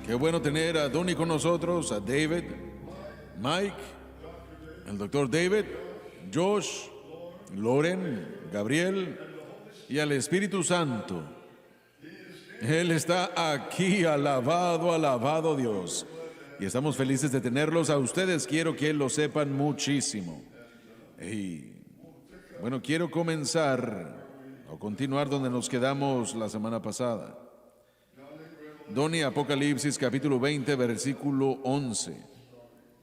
Qué bueno tener a Donnie con nosotros, a David, Mike, el doctor David, Josh, Loren, Gabriel y al Espíritu Santo. Él está aquí, alabado, alabado Dios. Y estamos felices de tenerlos a ustedes. Quiero que lo sepan muchísimo. Y bueno, quiero comenzar o continuar donde nos quedamos la semana pasada. Donnie, Apocalipsis capítulo 20, versículo 11.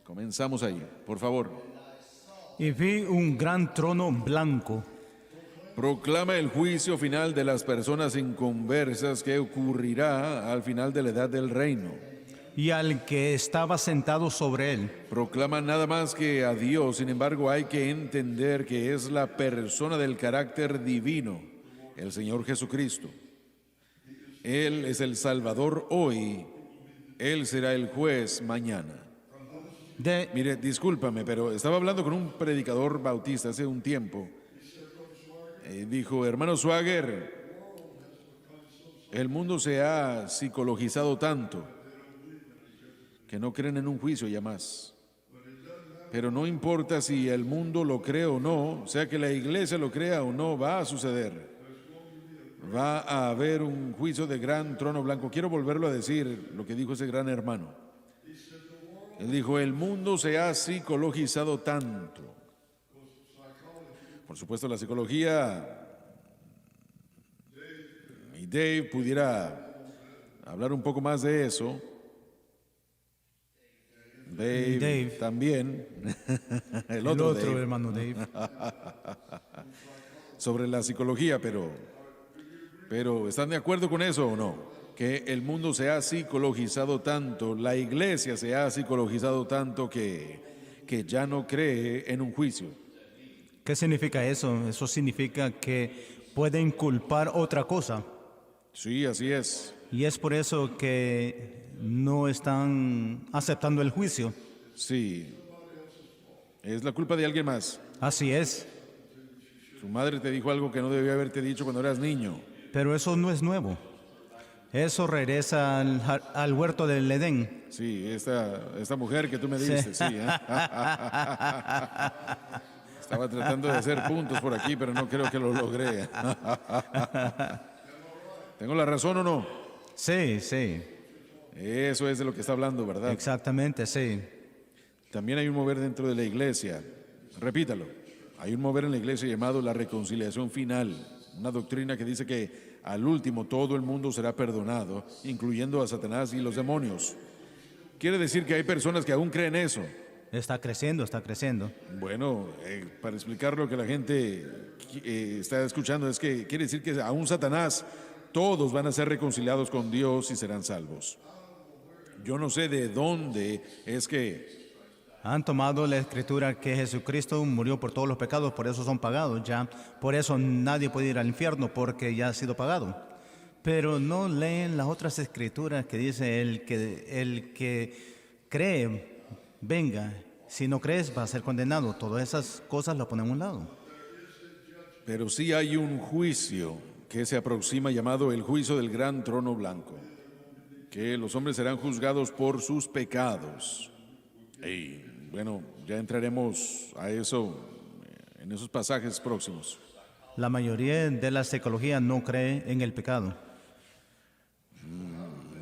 Comenzamos ahí, por favor. Y vi un gran trono blanco. Proclama el juicio final de las personas inconversas que ocurrirá al final de la edad del reino. Y al que estaba sentado sobre él. Proclama nada más que a Dios, sin embargo hay que entender que es la persona del carácter divino, el Señor Jesucristo. Él es el Salvador hoy, Él será el juez mañana. Mire, discúlpame, pero estaba hablando con un predicador bautista hace un tiempo. Dijo, hermano Swagger, el mundo se ha psicologizado tanto que no creen en un juicio ya más. Pero no importa si el mundo lo cree o no, sea que la iglesia lo crea o no, va a suceder. Va a haber un juicio de gran trono blanco. Quiero volverlo a decir lo que dijo ese gran hermano. Él dijo, el mundo se ha psicologizado tanto. Por supuesto, la psicología, y Dave pudiera hablar un poco más de eso. Dave. También. el otro Dave. Hermano Dave. Sobre la psicología, pero ¿están de acuerdo con eso o no? Que el mundo se ha psicologizado tanto, la iglesia se ha psicologizado tanto que ya no cree en un juicio. ¿Qué significa eso? Eso significa que pueden culpar otra cosa. Sí, así es. Y es por eso que no están aceptando el juicio. Sí. Es la culpa de alguien más. Así es. Su madre te dijo algo que no debía haberte dicho cuando eras niño. Pero eso no es nuevo. Eso regresa al huerto del Edén. Sí, esta mujer que tú me diste, sí. Estaba tratando de hacer puntos por aquí, pero no creo que lo logré. ¿Tengo la razón o no? Sí, sí. Eso es de lo que está hablando, ¿verdad? Exactamente, sí. También hay un mover dentro de la iglesia. Repítalo. Hay un mover en la iglesia llamado la reconciliación final. Una doctrina que dice que al último todo el mundo será perdonado, incluyendo a Satanás y los demonios. Quiere decir que hay personas que aún creen eso. Está creciendo, está creciendo. Bueno, para explicar lo que la gente está escuchando es que quiere decir que aún Satanás, todos van a ser reconciliados con Dios y serán salvos. Yo no sé de dónde es que han tomado la escritura que Jesucristo murió por todos los pecados, por eso son pagados ya. Por eso nadie puede ir al infierno, porque ya ha sido pagado. Pero no leen las otras escrituras que dice el que cree, venga. Si no crees, va a ser condenado. Todas esas cosas las ponemos a un lado. Pero sí hay un juicio que se aproxima llamado el juicio del gran trono blanco, que los hombres serán juzgados por sus pecados. Y bueno, ya entraremos a eso en esos pasajes próximos. La mayoría de la psicología no cree en el pecado.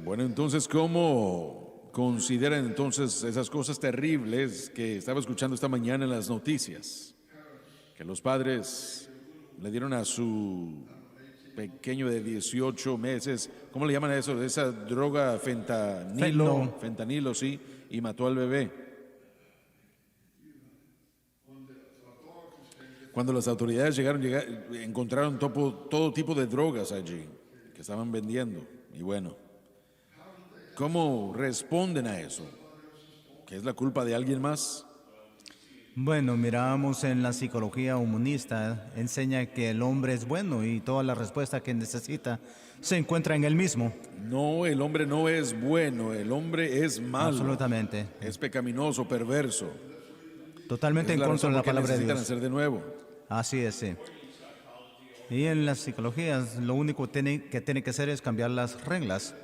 Bueno, entonces, ¿cómo consideran entonces esas cosas terribles que estaba escuchando esta mañana en las noticias? Que los padres le dieron a su pequeño de 18 meses, ¿cómo le llaman a eso? Esa droga fentanilo, sí, y mató al bebé. Cuando las autoridades encontraron todo tipo de drogas allí que estaban vendiendo. Y bueno, ¿cómo responden a eso? ¿Que es la culpa de alguien más? Bueno, miramos en la psicología humanista, enseña que el hombre es bueno y toda la respuesta que necesita se encuentra en él mismo. No, el hombre no es bueno, el hombre es malo. Absolutamente. Es pecaminoso, perverso. Totalmente en contra de la palabra de Dios. Necesitan hacer de nuevo. Así es, sí. Y en las psicologías lo único que tiene que hacer es cambiar las reglas.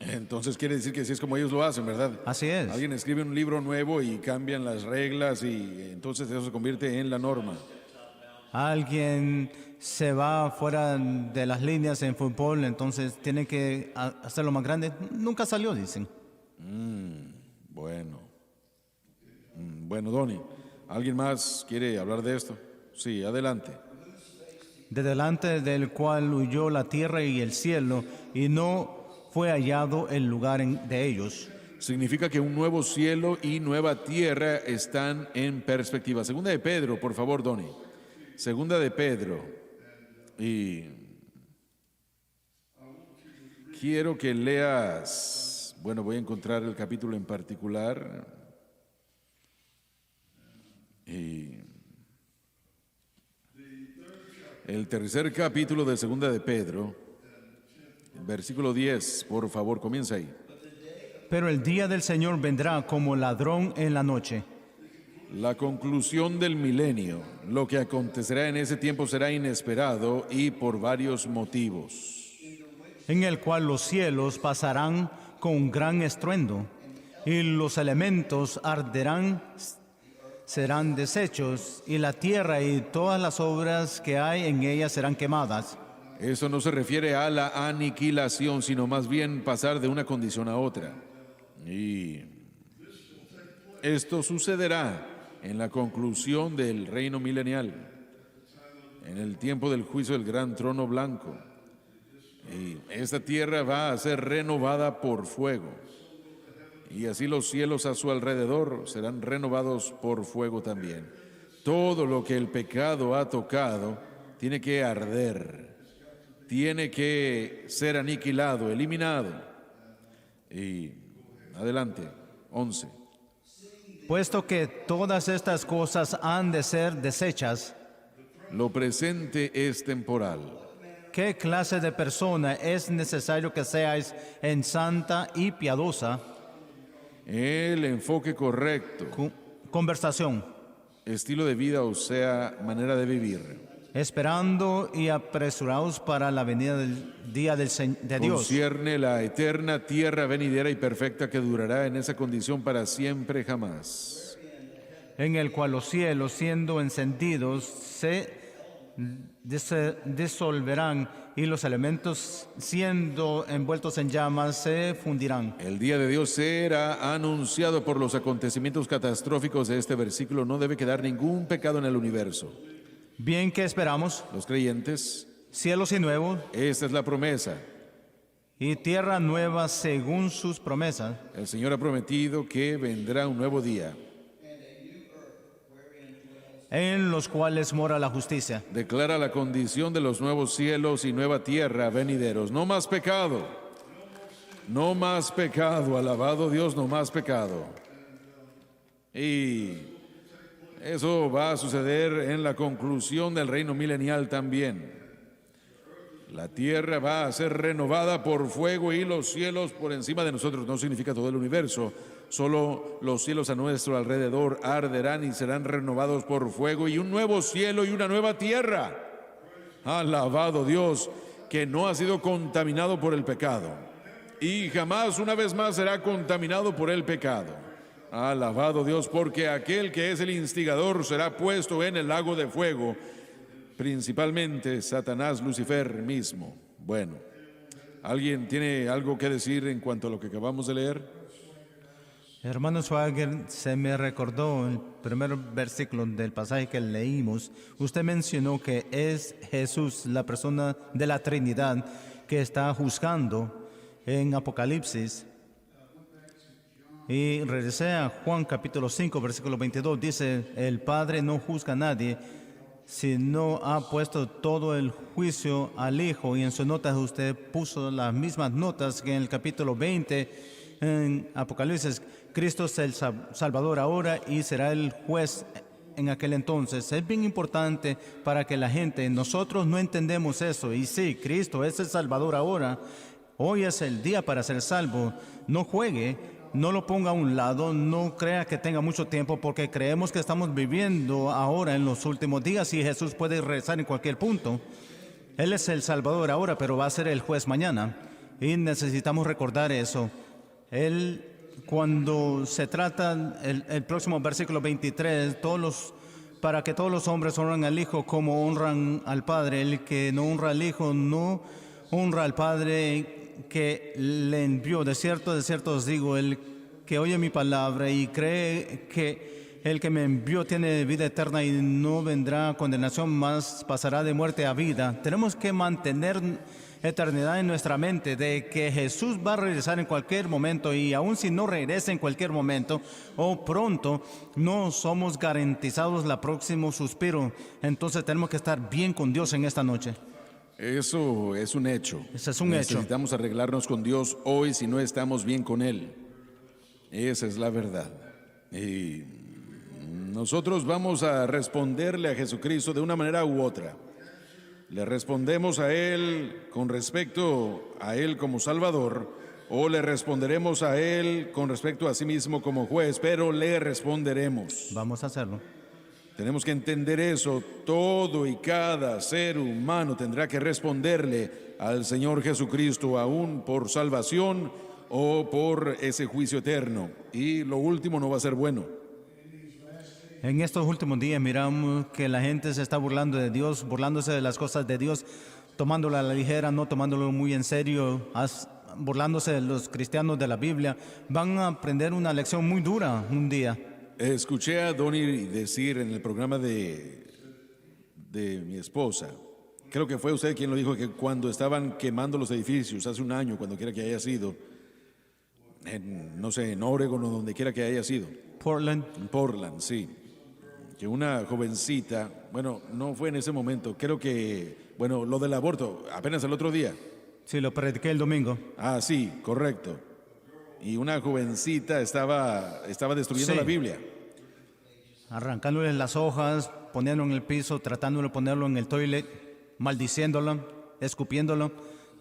Entonces quiere decir que así es como ellos lo hacen, ¿verdad? Así es. Alguien escribe un libro nuevo y cambian las reglas y entonces eso se convierte en la norma. Alguien se va fuera de las líneas en fútbol, entonces tiene que hacerlo más grande. Nunca salió, dicen. Bueno. Bueno, Donny, ¿alguien más quiere hablar de esto? Sí, adelante. De delante del cual huyó la tierra y el cielo, y no fue hallado el lugar de ellos. Significa que un nuevo cielo y nueva tierra están en perspectiva. Segunda de Pedro, por favor, Donny. Segunda de Pedro. Y quiero que leas, bueno, voy a encontrar el capítulo en particular. Y el tercer capítulo de Segunda de Pedro, versículo 10, por favor, comienza ahí. Pero el día del Señor vendrá como ladrón en la noche. La conclusión del milenio, lo que acontecerá en ese tiempo será inesperado y por varios motivos. En el cual los cielos pasarán con gran estruendo, y los elementos arderán, serán deshechos, y la tierra y todas las obras que hay en ella serán quemadas. Eso no se refiere a la aniquilación, sino más bien pasar de una condición a otra. Y esto sucederá en la conclusión del reino milenial, en el tiempo del juicio del gran trono blanco. Y esta tierra va a ser renovada por fuego. Y así los cielos a su alrededor serán renovados por fuego también. Todo lo que el pecado ha tocado tiene que arder, tiene que ser aniquilado, eliminado. Y adelante, 11. Puesto que todas estas cosas han de ser deshechas, Lo presente es temporal. ¿qué clase de persona es necesario que seáis en santa y piadosa El enfoque correcto, conversación, estilo de vida, o sea, manera de vivir, esperando y apresurados para la venida del día de Dios, concierne la eterna tierra venidera y perfecta que durará en esa condición para siempre jamás, en el cual los cielos, siendo encendidos, se disolverán, y los elementos, siendo envueltos en llamas, se fundirán. El día de Dios será anunciado por los acontecimientos catastróficos de este versículo. No debe quedar ningún pecado en el universo. Bien que esperamos Los creyentes, cielos y nuevos esta es la promesa. y tierra nueva según sus promesas, El Señor ha prometido que vendrá un nuevo día. en los cuales mora la justicia. Declara la condición de los nuevos cielos y nueva tierra venideros. No más pecado. No más pecado. Alabado Dios, no más pecado. Y eso va a suceder en la conclusión del reino milenial también. La tierra va a ser renovada por fuego y los cielos por encima de nosotros. No significa todo el universo. Solo los cielos a nuestro alrededor arderán y serán renovados por fuego, y un nuevo cielo y una nueva tierra. Alabado Dios, que no ha sido contaminado por el pecado y jamás una vez más será contaminado por el pecado. Alabado Dios, porque aquel que es el instigador será puesto en el lago de fuego, principalmente Satanás, Lucifer mismo. Bueno, ¿alguien tiene algo que decir en cuanto a lo que acabamos de leer? Hermano Schwager, se me recordó el primer versículo del pasaje que leímos. Usted mencionó que es Jesús, la persona de la Trinidad, que está juzgando en Apocalipsis. Y regresé a Juan capítulo 5, versículo 22. Dice, el Padre no juzga a nadie, sino ha puesto todo el juicio al Hijo. Y en sus notas usted puso las mismas notas que en el capítulo 20 en Apocalipsis. Cristo es el Salvador ahora y será el juez en aquel entonces. Es bien importante para que la gente, nosotros no entendemos eso. Y sí, Cristo es el Salvador ahora. Hoy es el día para ser salvo. No juegue, no lo ponga a un lado, no crea que tenga mucho tiempo, porque creemos que estamos viviendo ahora en los últimos días y Jesús puede regresar en cualquier punto. Él es el Salvador ahora, pero va a ser el juez mañana. y necesitamos recordar eso. Él, cuando se trata, el próximo versículo 23, para que todos los hombres honren al Hijo como honran al Padre. El que no honra al Hijo no honra al Padre que le envió. De cierto os digo, el que oye mi palabra y cree que el que me envió tiene vida eterna y no vendrá a condenación, más pasará de muerte a vida. Tenemos que mantener eternidad en nuestra mente, de que Jesús va a regresar en cualquier momento, y aun si no regresa en cualquier momento o pronto, no somos garantizados el próximo suspiro. Entonces tenemos que estar bien con Dios en esta noche. Eso es un hecho. Ese es un hecho. Necesitamos arreglarnos con Dios hoy si no estamos bien con Él. Esa es la verdad. Y nosotros vamos a responderle a Jesucristo de una manera u otra. Le respondemos a Él con respecto a Él como Salvador, o le responderemos a Él con respecto a sí mismo como juez, pero le responderemos. Vamos a hacerlo. Tenemos que entender eso. Todo y cada ser humano tendrá que responderle al Señor Jesucristo, aún por salvación o por ese juicio eterno. Y lo último no va a ser bueno. En estos últimos días miramos que la gente se está burlando de Dios, burlándose de las cosas de Dios, tomándolo a la ligera, no tomándolo muy en serio, burlándose de los cristianos de la Biblia. Van a aprender una lección muy dura un día. Escuché a Donnie decir en el programa de mi esposa, creo que fue usted quien lo dijo, que cuando estaban quemando los edificios hace un año, cuando quiera que haya sido, no sé, en Oregon o donde quiera que haya sido. Portland. En Portland, sí. Que una jovencita, bueno, no fue en ese momento, creo que, bueno, lo del aborto, apenas el otro día. Sí, lo prediqué el domingo. Ah, sí, correcto. Y una jovencita estaba destruyendo la Biblia. Arrancándole las hojas, poniéndolo en el piso, tratándolo de ponerlo en el toilet, maldiciéndolo, escupiéndolo,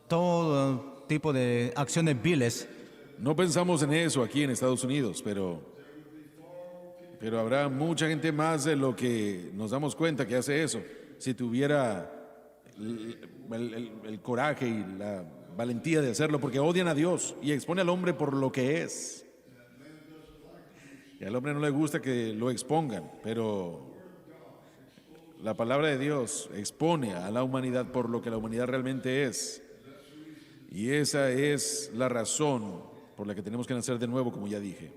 todo tipo de acciones viles. No pensamos en eso aquí en Estados Unidos, pero habrá mucha gente más de lo que nos damos cuenta que hace eso. Si tuviera el coraje y la valentía de hacerlo, porque odian a Dios y expone al hombre por lo que es. Y al hombre no le gusta que lo expongan, pero la palabra de Dios expone a la humanidad por lo que la humanidad realmente es. Y esa es la razón por la que tenemos que nacer de nuevo, como ya dije.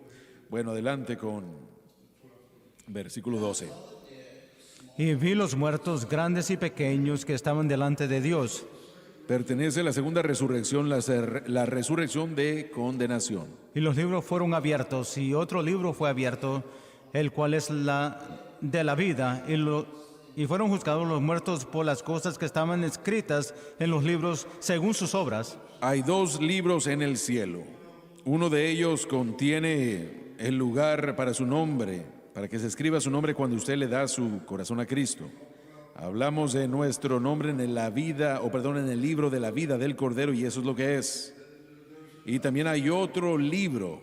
Bueno, adelante con versículo 12. Y vi los muertos grandes y pequeños que estaban delante de Dios. Pertenece a la segunda resurrección, la resurrección de condenación. Y los libros fueron abiertos, y otro libro fue abierto, el cual es la de la vida, y fueron juzgados los muertos por las cosas que estaban escritas en los libros según sus obras. Hay dos libros en el cielo. Uno de ellos contiene el lugar para su nombre, para que se escriba su nombre cuando usted le da su corazón a Cristo. Hablamos de nuestro nombre en el libro de la vida del Cordero, y eso es lo que es. Y también hay otro libro,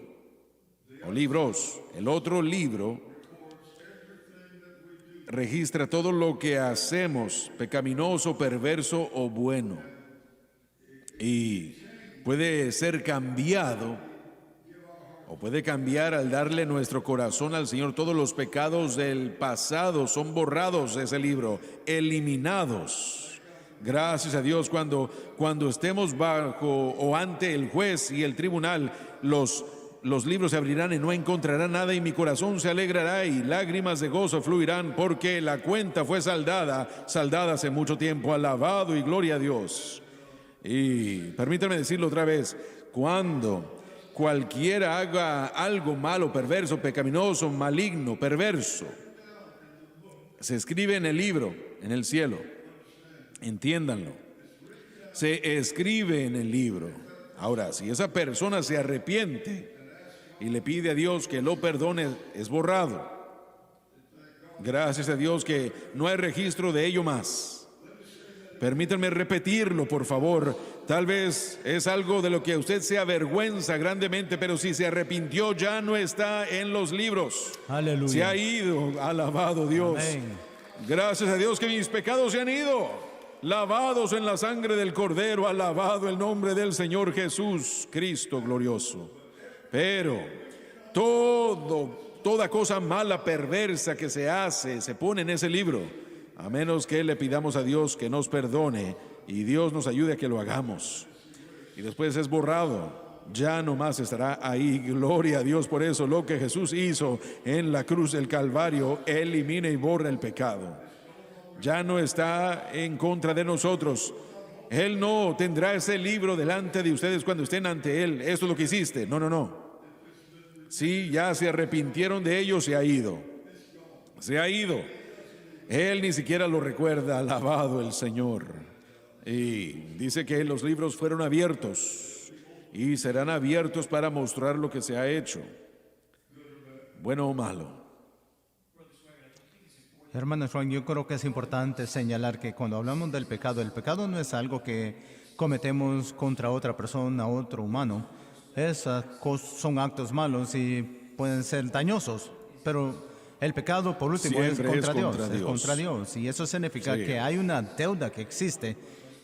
o libros. El otro libro registra todo lo que hacemos, pecaminoso, perverso o bueno. Y puede ser cambiado, o puede cambiar al darle nuestro corazón al Señor. Todos los pecados del pasado son borrados de ese libro, eliminados. Gracias a Dios, cuando estemos bajo o ante el juez y el tribunal, los libros se abrirán y no encontrarán nada, y mi corazón se alegrará y lágrimas de gozo fluirán, porque la cuenta fue saldada hace mucho tiempo. Alabado y gloria a Dios. Y permítanme decirlo otra vez, cuando cualquiera haga algo malo, perverso, pecaminoso, maligno, perverso, se escribe en el libro, en el cielo. Entiéndanlo. Se escribe en el libro. Ahora, si esa persona se arrepiente y le pide a Dios que lo perdone, es borrado. Gracias a Dios que no hay registro de ello más. Permítanme repetirlo, por favor. Tal vez es algo de lo que usted se avergüenza grandemente, pero si se arrepintió, ya no está en los libros. Aleluya. Se ha ido. Alabado Dios. Amén. Gracias a Dios que mis pecados se han ido. lavados en la sangre del Cordero, alabado el nombre del Señor Jesús, Cristo glorioso. Pero toda cosa mala, perversa que se hace, se pone en ese libro, a menos que le pidamos a Dios que nos perdone y Dios nos ayude a que lo hagamos. Y después es borrado. Ya no más estará ahí. Gloria a Dios por eso. Lo que Jesús hizo en la cruz del Calvario elimina y borra el pecado. Ya no está en contra de nosotros. Él no tendrá ese libro delante de ustedes cuando estén ante Él. Esto es lo que hiciste. No. Sí, ya se arrepintieron de ello, se ha ido. Se ha ido. Él ni siquiera lo recuerda. Alabado el Señor. Y dice que los libros fueron abiertos y serán abiertos para mostrar lo que se ha hecho, bueno o malo. Hermano Frank, yo creo que es importante señalar que cuando hablamos del pecado, el pecado no es algo que cometemos contra otra persona, otro humano. Son actos malos y pueden ser dañosos, pero el pecado, por último, es contra Dios. Y eso significa que hay una deuda que existe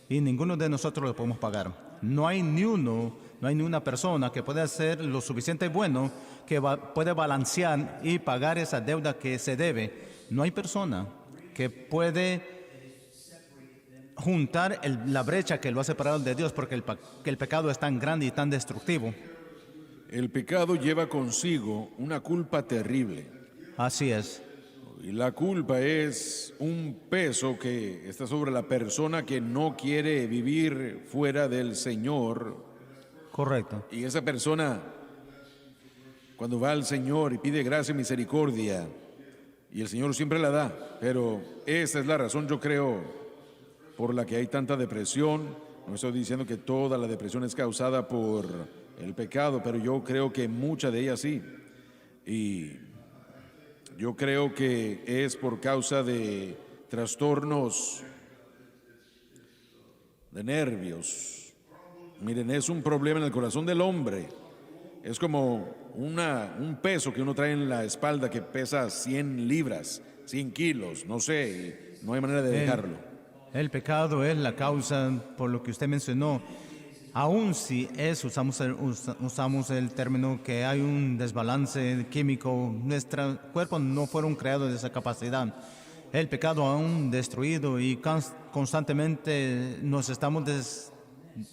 y ninguno de nosotros lo podemos pagar. No hay ni una persona que pueda ser lo suficiente bueno que puede balancear y pagar esa deuda que se debe. No hay persona que puede juntar la brecha que lo ha separado de Dios, porque el pecado es tan grande y tan destructivo. El pecado lleva consigo una culpa terrible. Así es. Y la culpa es un peso que está sobre la persona que no quiere vivir fuera del Señor. Correcto. Y esa persona, cuando va al Señor y pide gracia y misericordia, y el Señor siempre la da, pero esa es la razón, yo creo, por la que hay tanta depresión. No estoy diciendo que toda la depresión es causada por el pecado, pero yo creo que mucha de ella sí. Y yo creo que es por causa de trastornos de nervios. Miren, es un problema en el corazón del hombre. Es como un peso que uno trae en la espalda que pesa 100 libras, 100 kilos, no sé, no hay manera de dejarlo. El pecado es la causa, por lo que usted mencionó. Aún si usamos el término que hay un desbalance químico, nuestros cuerpos no fueron creados de esa capacidad. El pecado aún destruido y constantemente nos estamos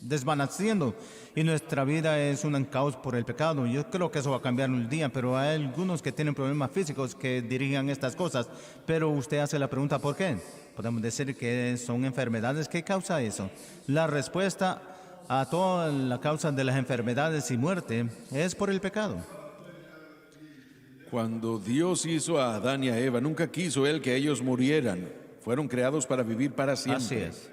desvaneciendo y nuestra vida es un caos por el pecado. Yo creo que eso va a cambiar un día, pero hay algunos que tienen problemas físicos que dirigen estas cosas. Pero usted hace la pregunta, ¿por qué? Podemos decir que son enfermedades. ¿Qué causa eso? La respuesta a toda la causa de las enfermedades y muerte es por el pecado. Cuando Dios hizo a Adán y a Eva, nunca quiso Él que ellos murieran. Fueron creados para vivir para siempre. Así es.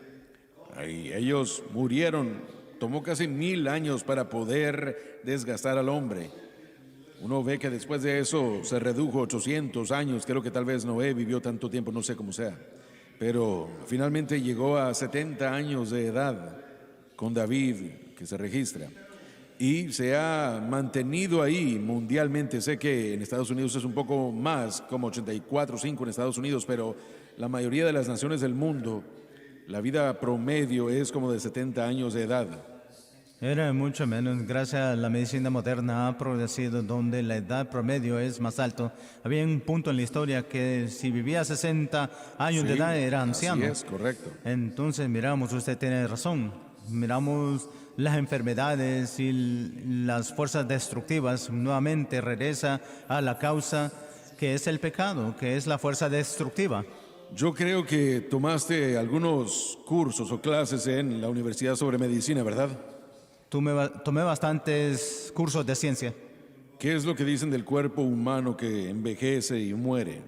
Y ellos murieron. Tomó casi 1000 años para poder desgastar al hombre. Uno ve que después de eso se redujo 800 años. Creo que tal vez Noé vivió tanto tiempo, no sé cómo sea. Pero finalmente llegó a 70 años de edad con David, que se registra, y se ha mantenido ahí mundialmente. Sé que en Estados Unidos es un poco más, como 84, 5 en Estados Unidos, pero la mayoría de las naciones del mundo, la vida promedio es como de 70 años de edad. Era mucho menos. Gracias a la medicina moderna ha progresado donde la edad promedio es más alto. Había un punto en la historia que si vivía 60 años de edad era anciano. Así es, correcto. Entonces miramos, usted tiene razón. Miramos las enfermedades y las fuerzas destructivas. Nuevamente regresa a la causa que es el pecado, que es la fuerza destructiva. Yo creo que tomaste algunos cursos o clases en la universidad sobre medicina, ¿verdad? Tomé bastantes cursos de ciencia. ¿Qué es lo que dicen del cuerpo humano que envejece y muere?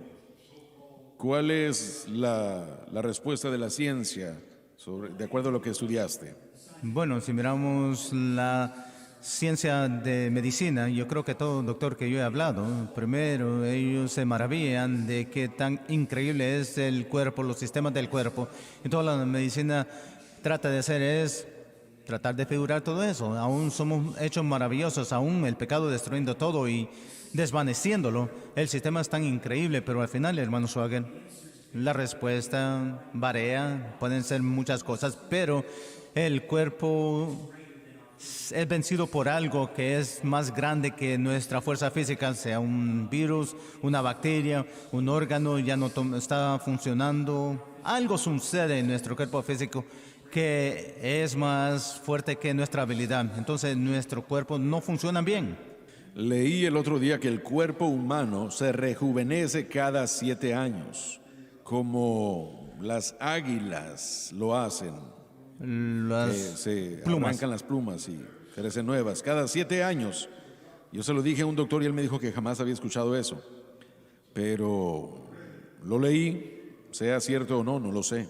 ¿Cuál es la respuesta de la ciencia de acuerdo a lo que estudiaste? Bueno, si miramos la ciencia de medicina, yo creo que todo doctor que yo he hablado, primero ellos se maravillan de qué tan increíble es el cuerpo, los sistemas del cuerpo. Y toda la medicina trata de hacer es tratar de figurar todo eso. Aún somos hechos maravillosos, aún el pecado destruyendo todo y desvaneciéndolo. El sistema es tan increíble, pero al final, hermano Schwager, La respuesta varía, pueden ser muchas cosas, pero el cuerpo es vencido por algo que es más grande que nuestra fuerza física, sea un virus, una bacteria, un órgano ya no está funcionando. Algo sucede en nuestro cuerpo físico que es más fuerte que nuestra habilidad. Entonces nuestro cuerpo no funciona bien. Leí el otro día que el cuerpo humano se rejuvenece cada 7 años, como las águilas lo hacen. Las Se plumas. arrancan las plumas y crecen nuevas cada 7 años. Yo se lo dije a un doctor y él me dijo que jamás había escuchado eso. Pero lo leí, sea cierto o no, no lo sé.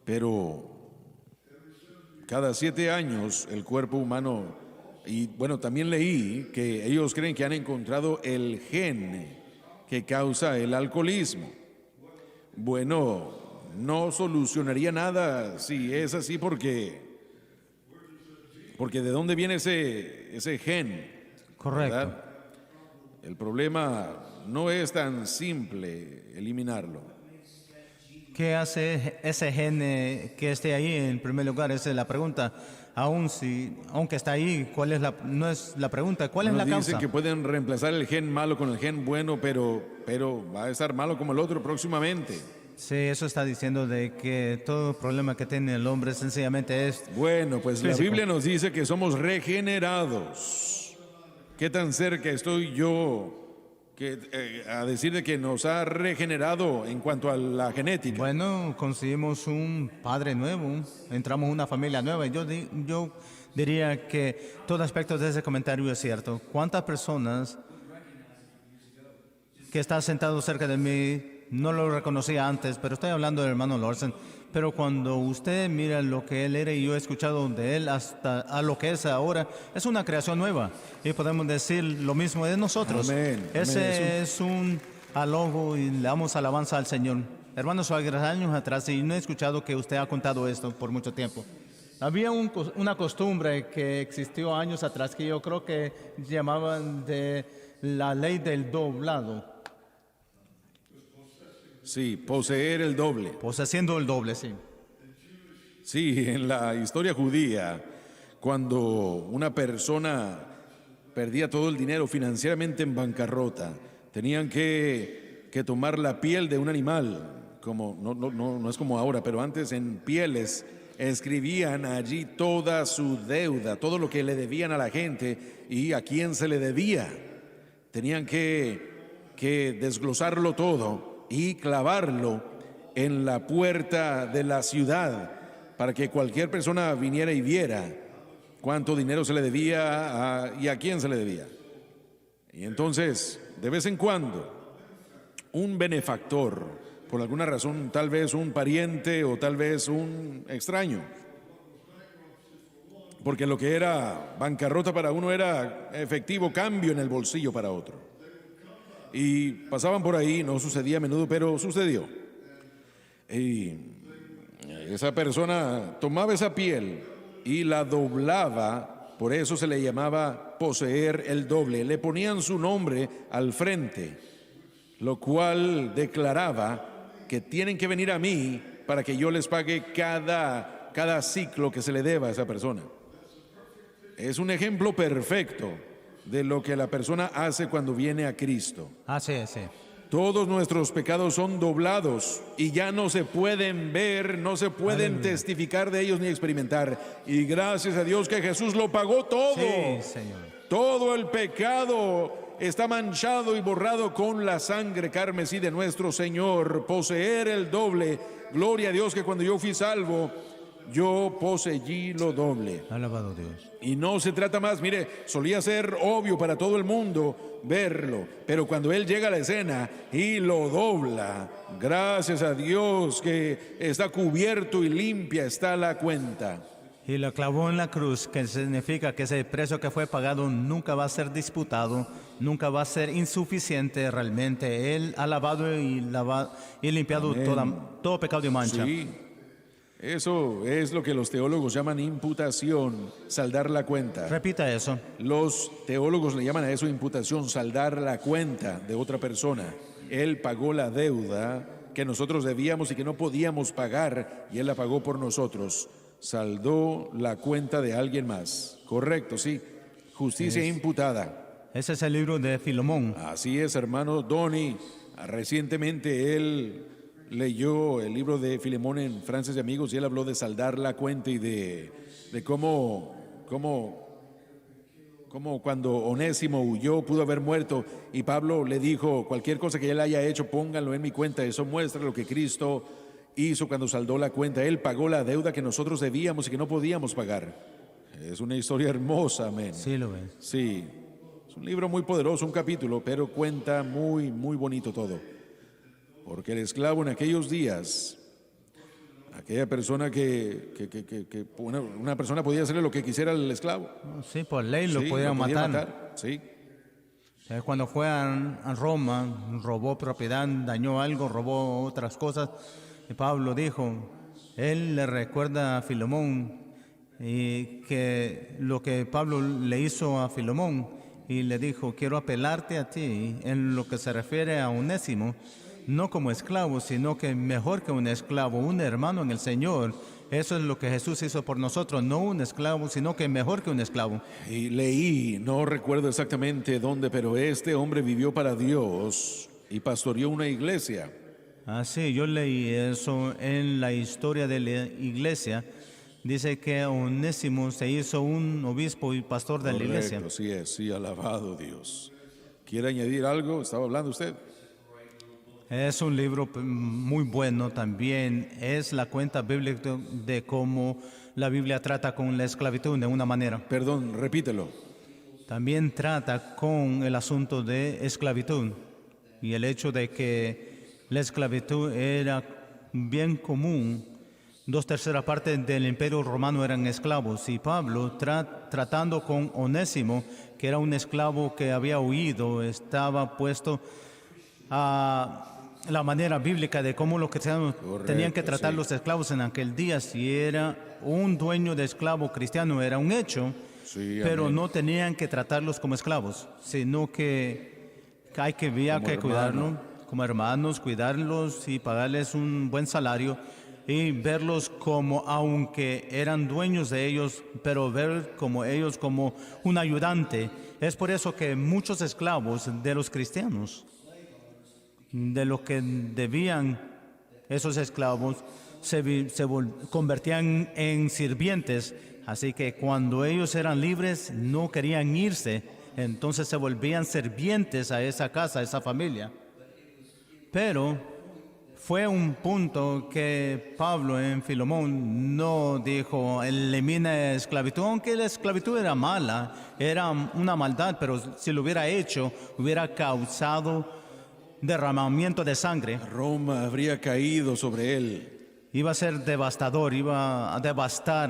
Pero cada 7 años el cuerpo humano, y bueno, también leí que ellos creen que han encontrado el gen que causa el alcoholismo. Bueno, no solucionaría nada si es así porque ¿de dónde viene ese gen? Correcto. ¿Verdad? El problema no es tan simple eliminarlo. ¿Qué hace ese gen que esté ahí en primer lugar? Esa es la pregunta. Aunque está ahí, no es la pregunta, ¿cuál es la Dicen causa? que pueden reemplazar el gen malo con el gen bueno, pero va a estar malo como el otro próximamente. Sí, eso está diciendo de que todo problema que tiene el hombre sencillamente es Bueno, pues la físico. Biblia nos dice que somos regenerados. ¿Qué tan cerca estoy yo a decir de que nos ha regenerado en cuanto a la genética? Bueno, conseguimos un padre nuevo, entramos en una familia nueva. Yo diría que todo aspecto de ese comentario es cierto. ¿Cuántas personas que está sentado cerca de mí no lo reconocía antes, pero estoy hablando del hermano Lawson? Pero cuando usted mira lo que él era y yo he escuchado de él hasta a lo que es ahora, es una creación nueva. Y podemos decir lo mismo de nosotros. Amén, Ese amén. es un halago y le damos alabanza al Señor. Hermanos, hace años atrás, y no he escuchado que usted ha contado esto por mucho tiempo. Había una costumbre que existió años atrás que yo creo que llamaban de la ley del doblado. Sí, poseer el doble. Pues haciendo el doble, sí. Sí, en la historia judía, cuando una persona perdía todo el dinero financieramente en bancarrota, tenían que tomar la piel de un animal, como no es como ahora, pero antes en pieles escribían allí toda su deuda, todo lo que le debían a la gente y a quién se le debía. Tenían que desglosarlo todo y clavarlo en la puerta de la ciudad para que cualquier persona viniera y viera cuánto dinero se le debía y a quién se le debía. Y entonces, de vez en cuando, un benefactor, por alguna razón, tal vez un pariente o tal vez un extraño, porque lo que era bancarrota para uno era efectivo cambio en el bolsillo para otro. Y pasaban por ahí, no sucedía a menudo, pero sucedió. Y esa persona tomaba esa piel y la doblaba, por eso se le llamaba poseer el doble. Le ponían su nombre al frente, lo cual declaraba que tienen que venir a mí para que yo les pague cada ciclo que se le deba a esa persona. Es un ejemplo perfecto de lo que la persona hace cuando viene a Cristo. Sí, sí. Todos nuestros pecados son doblados y ya no se pueden ver, no se pueden testificar de ellos ni experimentar. Y gracias a Dios que Jesús lo pagó todo. Sí, Señor. Todo el pecado está manchado y borrado con la sangre carmesí de nuestro Señor. Poseer el doble. Gloria a Dios que cuando yo fui salvo, yo poseí lo doble. Alabado Dios. Y no se trata más, mire, solía ser obvio para todo el mundo verlo, pero cuando Él llega a la escena y lo dobla, gracias a Dios que está cubierto y limpia está la cuenta. Y lo clavó en la cruz, que significa que ese precio que fue pagado nunca va a ser disputado, nunca va a ser insuficiente realmente. Él ha lavado y limpiado todo pecado y mancha. Sí. Eso es lo que los teólogos llaman imputación, saldar la cuenta. Repita eso. Los teólogos le llaman a eso imputación, saldar la cuenta de otra persona. Él pagó la deuda que nosotros debíamos y que no podíamos pagar, y Él la pagó por nosotros. Saldó la cuenta de alguien más. Correcto, sí. Justicia imputada. Ese es el libro de Filemón. Así es, hermano Donny. Recientemente él leyó el libro de Filemón en Frases de Amigos y él habló de saldar la cuenta y de cómo cuando Onésimo huyó pudo haber muerto y Pablo le dijo, cualquier cosa que él haya hecho, pónganlo en mi cuenta. Eso muestra lo que Cristo hizo cuando saldó la cuenta. Él pagó la deuda que nosotros debíamos y que no podíamos pagar. Es una historia hermosa, amén. Sí, lo ves. Sí, es un libro muy poderoso, un capítulo, pero cuenta muy, muy bonito todo. Porque el esclavo en aquellos días, aquella persona una persona podía hacerle lo que quisiera al esclavo. Sí, por ley lo Sí, podían podía matar. Sí, Cuando fue a Roma, robó propiedad, dañó algo, robó otras cosas. Y Pablo dijo, él le recuerda a Filemón y que lo que Pablo le hizo a Filemón y le dijo, quiero apelarte a ti en lo que se refiere a Onésimo, no como esclavo, sino que mejor que un esclavo, un hermano en el Señor. Eso es lo que Jesús hizo por nosotros, no un esclavo, sino que mejor que un esclavo. y leí, no recuerdo exactamente dónde, pero este hombre vivió para Dios y pastoreó una iglesia. Sí, yo leí eso en la historia de la iglesia. Dice que Onésimo se hizo un obispo y pastor de la iglesia. Correcto, sí es, sí, alabado Dios. ¿Quiere añadir algo? ¿Estaba hablando usted? Es un libro muy bueno también. Es la cuenta bíblica de cómo la Biblia trata con la esclavitud de una manera. Perdón, repítelo. También trata con el asunto de esclavitud y el hecho de que la esclavitud era bien común. 2/3 partes del Imperio Romano eran esclavos y Pablo, tratando con Onésimo, que era un esclavo que había huido, estaba puesto a la manera bíblica de cómo los cristianos tenían que tratar los esclavos en aquel día. Si era un dueño de esclavo cristiano, era un hecho, Sí, pero amén. no tenían que tratarlos como esclavos, sino que había que cuidarlos como hermanos, cuidarlos y pagarles un buen salario y verlos como, aunque eran dueños de ellos, pero ver como ellos como un ayudante. Es por eso que muchos esclavos de los cristianos, de lo que debían esos esclavos, se convertían en sirvientes. Así que cuando ellos eran libres no querían irse, entonces se volvían sirvientes a esa casa, a esa familia. Pero fue un punto que Pablo en Filemón no dijo, elimina esclavitud, aunque la esclavitud era mala, era una maldad, pero si lo hubiera hecho, hubiera causado derramamiento de sangre. Roma habría caído sobre él. Iba a ser devastador, iba a devastar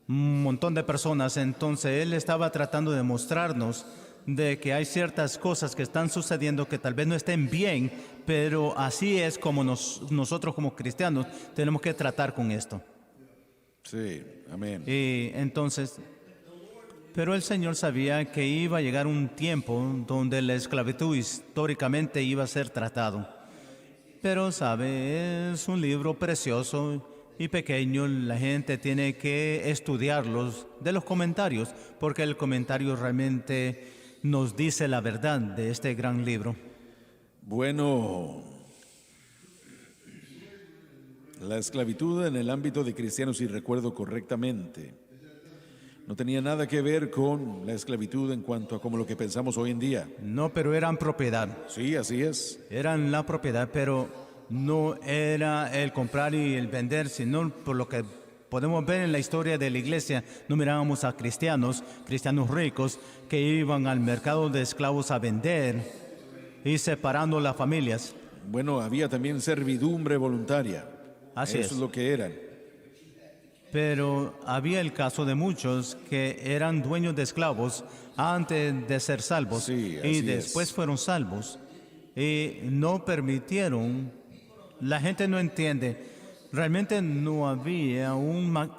un montón de personas. Entonces él estaba tratando de mostrarnos de que hay ciertas cosas que están sucediendo que tal vez no estén bien, pero así es como nosotros como cristianos tenemos que tratar con esto. Sí, amén. Y entonces, pero el Señor sabía que iba a llegar un tiempo donde la esclavitud históricamente iba a ser tratado. Pero, sabe, es un libro precioso y pequeño. La gente tiene que estudiarlos de los comentarios, porque el comentario realmente nos dice la verdad de este gran libro. Bueno, la esclavitud en el ámbito de cristianos, si recuerdo correctamente, no tenía nada que ver con la esclavitud en cuanto a como lo que pensamos hoy en día. No, pero eran propiedad. Sí, así es. Eran la propiedad, pero no era el comprar y el vender, sino por lo que podemos ver en la historia de la iglesia. No mirábamos a cristianos ricos que iban al mercado de esclavos a vender y separando las familias. Bueno, había también servidumbre voluntaria. Así Eso es lo que eran. Pero había el caso de muchos que eran dueños de esclavos antes de ser salvos, Sí, y así después es. fueron salvos y no permitieron. La gente no entiende. Realmente no había una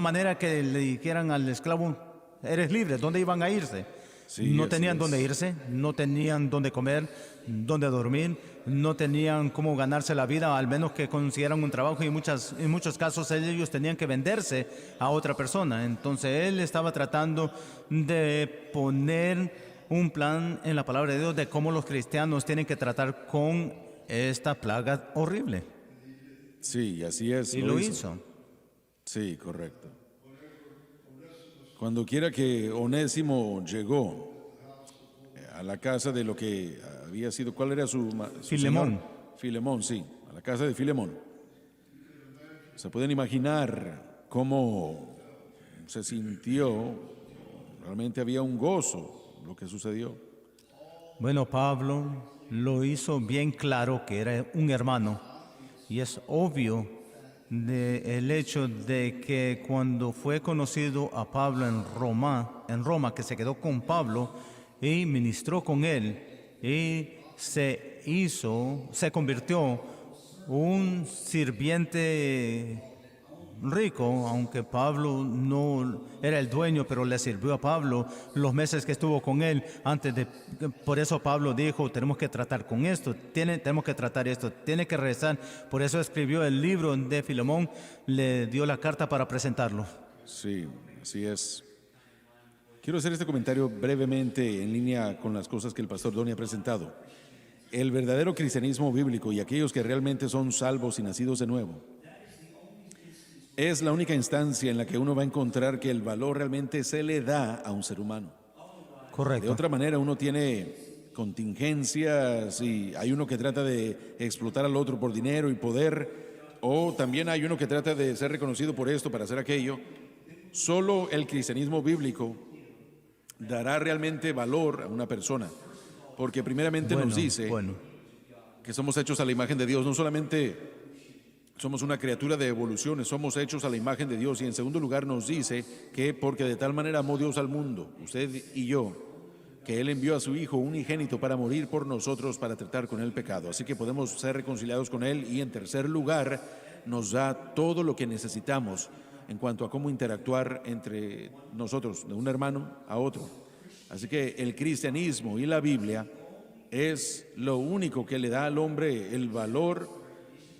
manera que le dijeran al esclavo, eres libre, ¿dónde iban a irse? Sí, No así tenían es. dónde irse, no tenían dónde comer, dónde dormir, no tenían cómo ganarse la vida, al menos que consiguieran un trabajo, y en muchos casos ellos tenían que venderse a otra persona. Entonces él estaba tratando de poner un plan en la palabra de Dios de cómo los cristianos tienen que tratar con esta plaga horrible. Sí, así es, Y lo lo hizo. hizo. Sí, correcto. Cuando quiera que Onésimo llegó a la casa de lo que había sido, ¿cuál era su señor? Filemón. Filemón, sí, a la casa de Filemón. Se pueden imaginar cómo se sintió, realmente había un gozo lo que sucedió. Bueno, Pablo lo hizo bien claro que era un hermano, y es obvio el hecho de que cuando fue conocido a Pablo en Roma, que se quedó con Pablo y ministró con él y se convirtió un sirviente rico, aunque Pablo no era el dueño, pero le sirvió a Pablo los meses que estuvo con él. Por eso Pablo dijo, tenemos que tratar con esto, tenemos que tratar esto, tiene que rezar. Por eso escribió el libro de Filemón, le dio la carta para presentarlo. Sí, así es. Quiero hacer este comentario brevemente en línea con las cosas que el pastor Donny ha presentado. El verdadero cristianismo bíblico y aquellos que realmente son salvos y nacidos de nuevo es la única instancia en la que uno va a encontrar que el valor realmente se le da a un ser humano. De Correcto. otra manera, uno tiene contingencias y hay uno que trata de explotar al otro por dinero y poder, o también hay uno que trata de ser reconocido por esto para hacer aquello. Solo el cristianismo bíblico dará realmente valor a una persona, porque primeramente nos dice que somos hechos a la imagen de Dios. No solamente somos una criatura de evoluciones, somos hechos a la imagen de Dios. Y en segundo lugar nos dice que porque de tal manera amó Dios al mundo, usted y yo, que Él envió a su Hijo unigénito para morir por nosotros, para tratar con el pecado. Así que podemos ser reconciliados con Él. Y en tercer lugar nos da todo lo que necesitamos en cuanto a cómo interactuar entre nosotros, de un hermano a otro. Así que el cristianismo y la Biblia es lo único que le da al hombre el valor,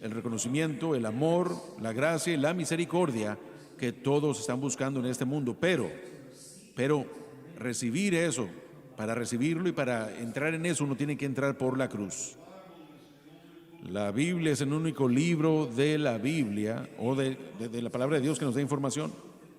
el reconocimiento, el amor, la gracia y la misericordia que todos están buscando en este mundo. Pero recibir eso, para recibirlo y para entrar en eso, uno tiene que entrar por la cruz. La Biblia es el único libro de la Biblia o de la palabra de Dios que nos da información.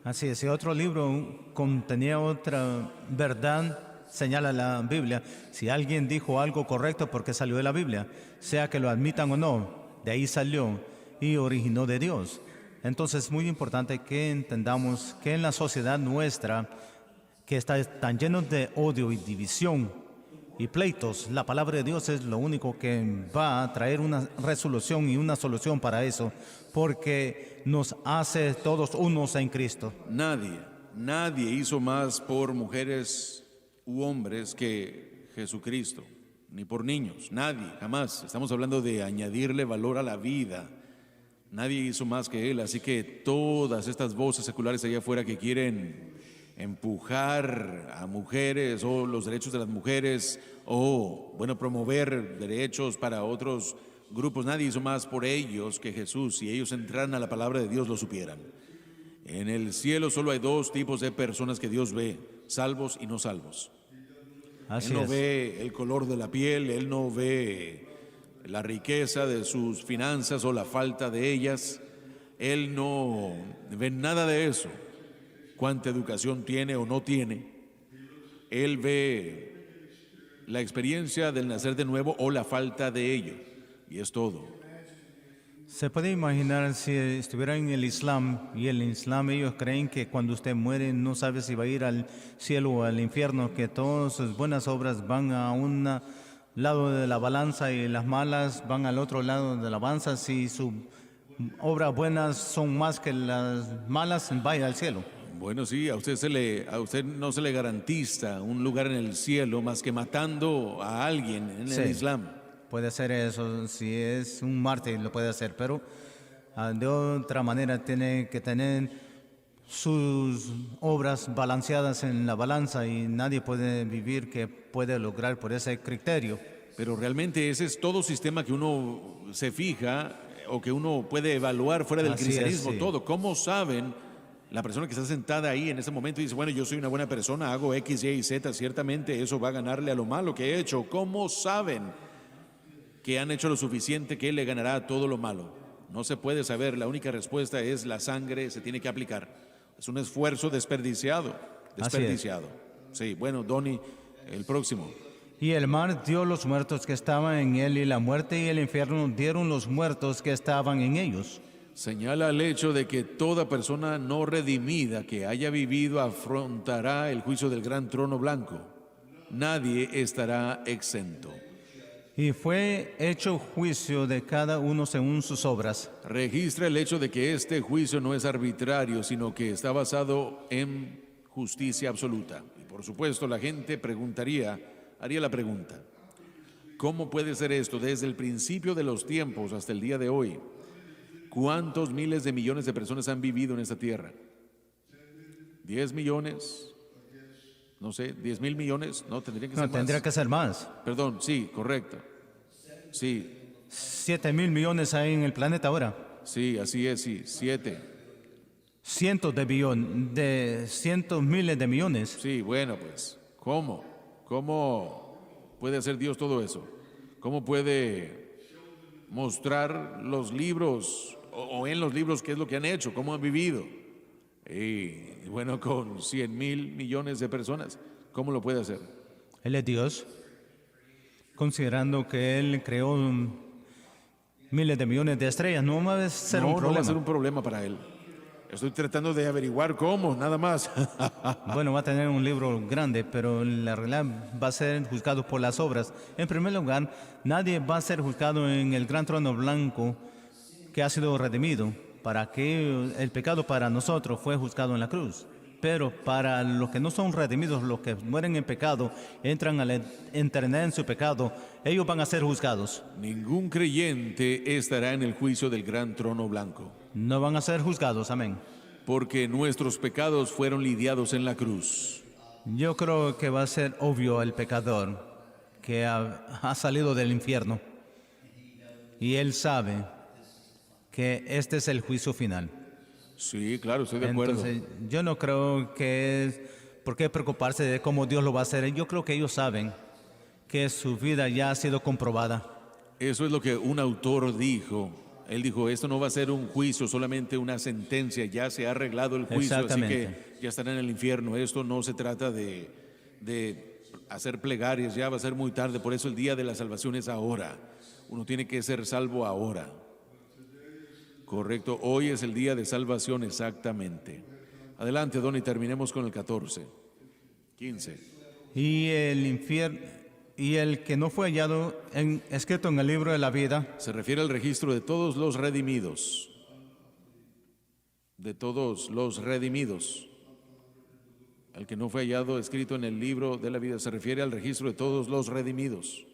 Así es, si otro libro contenía otra verdad, señala la Biblia. Si alguien dijo algo correcto, porque salió de la Biblia, sea que lo admitan o no, de ahí salió y originó de Dios. Entonces es muy importante que entendamos que en la sociedad nuestra, que está tan lleno de odio y división y pleitos, la palabra de Dios es lo único que va a traer una resolución y una solución para eso, porque nos hace todos unos en Cristo. Nadie hizo más por mujeres u hombres que Jesucristo, ni por niños, nadie, jamás. Estamos hablando de añadirle valor a la vida. Nadie hizo más que Él, así que todas estas voces seculares allá afuera que quieren empujar a mujeres o los derechos de las mujeres o, bueno, promover derechos para otros grupos, nadie hizo más por ellos que Jesús. Si ellos entraran a la palabra de Dios, lo supieran. En el cielo solo hay dos tipos de personas que Dios ve, salvos y no salvos. Así Él no es. ve el color de la piel, Él no ve la riqueza de sus finanzas o la falta de ellas. Él no ve nada de eso. Cuánta educación tiene o no tiene. Él ve la experiencia del nacer de nuevo o la falta de ello. Y es todo. Se puede imaginar si estuviera en el Islam, y el Islam ellos creen que cuando usted muere no sabe si va a ir al cielo o al infierno, que todas sus buenas obras van a un lado de la balanza y las malas van al otro lado de la balanza. Si sus obras buenas son más que las malas, vaya al cielo. Bueno, sí, a usted no se le garantiza un lugar en el cielo más que matando a alguien en Sí. el Islam. Puede ser eso, si es un mártir lo puede hacer, pero de otra manera tiene que tener sus obras balanceadas en la balanza y nadie puede vivir que puede lograr por ese criterio. Pero realmente ese es todo sistema que uno se fija o que uno puede evaluar fuera del Así es, cristianismo, sí. todo. ¿Cómo saben la persona que está sentada ahí en ese momento y dice, bueno, yo soy una buena persona, hago X, Y y Z, ciertamente eso va a ganarle a lo malo que he hecho? ¿Cómo saben que han hecho lo suficiente que le ganará a todo lo malo? No se puede saber, la única respuesta es la sangre se tiene que aplicar. Es un esfuerzo desperdiciado, Así es. desperdiciado. Sí, bueno, Donny, el próximo. Y el mar dio los muertos que estaban en él, y la muerte y el infierno dieron los muertos que estaban en ellos. Señala el hecho de que toda persona no redimida que haya vivido afrontará el juicio del gran trono blanco. Nadie estará exento. Y fue hecho juicio de cada uno según sus obras. Registra el hecho de que este juicio no es arbitrario, sino que está basado en justicia absoluta. Y por supuesto, la gente haría la pregunta, ¿cómo puede ser esto desde el principio de los tiempos hasta el día de hoy? ¿Cuántos miles de millones de personas han vivido en esta tierra? ¿10 millones? No sé, ¿10 mil millones? No, tendría que ser No, tendría más. que ser más. Perdón, sí, correcto. Sí, 7.000 millones hay en el planeta ahora. sí, así es, sí, 7. Cientos miles de millones. Sí, bueno, pues, ¿cómo? ¿Cómo puede hacer Dios todo eso? ¿Cómo puede mostrar los libros o en los libros qué es lo que han hecho, cómo han vivido? Y bueno, con 100,000 millones de personas, ¿cómo lo puede hacer? Él es Dios, considerando que Él creó miles de millones de estrellas. No va a ser un No va a problema. ser un problema para él. Estoy tratando de averiguar cómo, nada más. Bueno, va a tener un libro grande, pero la realidad va a ser juzgado por las obras. En primer lugar, nadie va a ser juzgado en el gran trono blanco que ha sido redimido. Para que el pecado para nosotros fue juzgado en la cruz. Pero para los que no son redimidos, los que mueren en pecado, entran a la eternidad en su pecado, ellos van a ser juzgados. Ningún creyente estará en el juicio del gran trono blanco, No van a ser juzgados, amén. porque nuestros pecados fueron lidiados en la cruz. Yo creo que va a ser obvio el pecador que ha salido del infierno. Y él sabe que este es el juicio final. Sí, claro, estoy de acuerdo. Entonces, yo no creo que es por qué preocuparse de cómo Dios lo va a hacer. Yo creo que ellos saben que su vida ya ha sido comprobada. Eso es lo que un autor dijo. Él dijo, esto no va a ser un juicio, solamente una sentencia, ya se ha arreglado el juicio, así que Exactamente. ya estarán en el infierno. Esto no se trata de hacer plegarias, ya va a ser muy tarde, por eso el día de la salvación es ahora. Uno tiene que ser salvo ahora. Correcto, hoy es el día de salvación exactamente. Adelante, Don, y terminemos con el 14. 15. Y el que no fue hallado escrito en el libro de la vida, Se refiere al registro de todos los redimidos. De todos los redimidos. El que no fue hallado escrito en el libro de la vida se refiere al registro de todos los redimidos.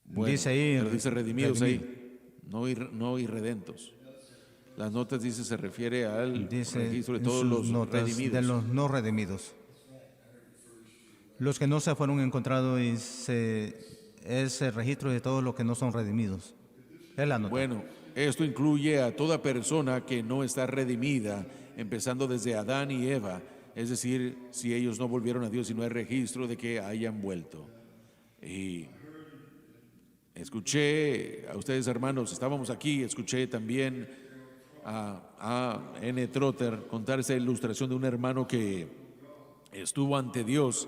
Bueno, dice ahí. pero dice redimidos ahí, no irredentos. Las notas dice se refiere al Dice registro de en todos sus los notas, redimidos. de los no redimidos. Los que no se fueron encontrados y es el registro de todos los que no son redimidos. Es la nota. Bueno, esto incluye a toda persona que no está redimida, empezando desde Adán y Eva, es decir, si ellos no volvieron a Dios y no hay registro de que hayan vuelto. Y escuché a ustedes, hermanos, estábamos aquí, escuché también a N. Trotter contar esa ilustración de un hermano que estuvo ante Dios.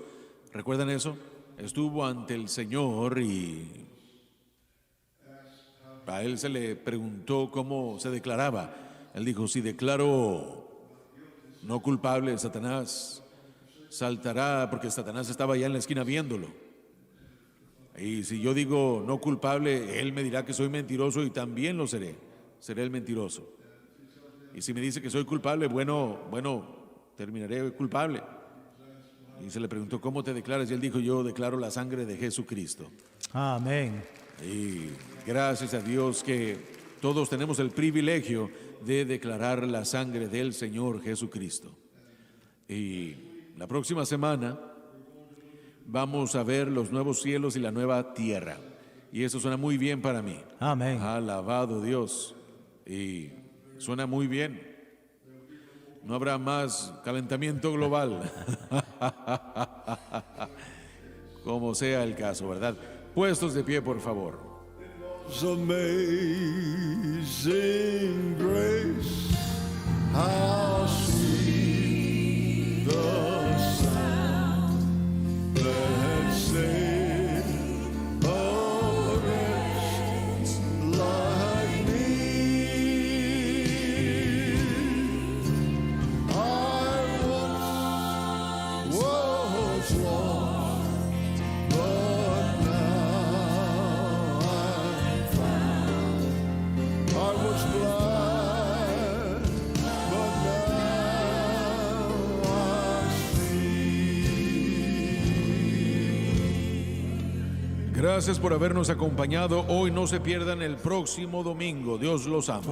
¿Recuerdan eso? Estuvo ante el Señor y a él se le preguntó cómo se declaraba. Él dijo, si declaro no culpable, Satanás saltará, porque Satanás estaba allá en la esquina viéndolo. Y si yo digo no culpable, él me dirá que soy mentiroso y también lo seré. Seré el mentiroso. Y si me dice que soy culpable, bueno, terminaré culpable. Y se le preguntó, ¿cómo te declaras? Y él dijo, yo declaro la sangre de Jesucristo. Amén. Y gracias a Dios que todos tenemos el privilegio de declarar la sangre del Señor Jesucristo. Y la próxima semana vamos a ver los nuevos cielos y la nueva tierra. Y eso suena muy bien para mí. Amén. Alabado Dios. Y suena muy bien. No habrá más calentamiento global. Como sea el caso, ¿verdad? Puestos de pie, por favor. Amazing grace, how sweet the sound that saved a wretch like me. I once was lost, but now I'm found. I was blind, but now I see. Gracias por habernos acompañado. Hoy no se pierdan el próximo domingo. Dios los ama.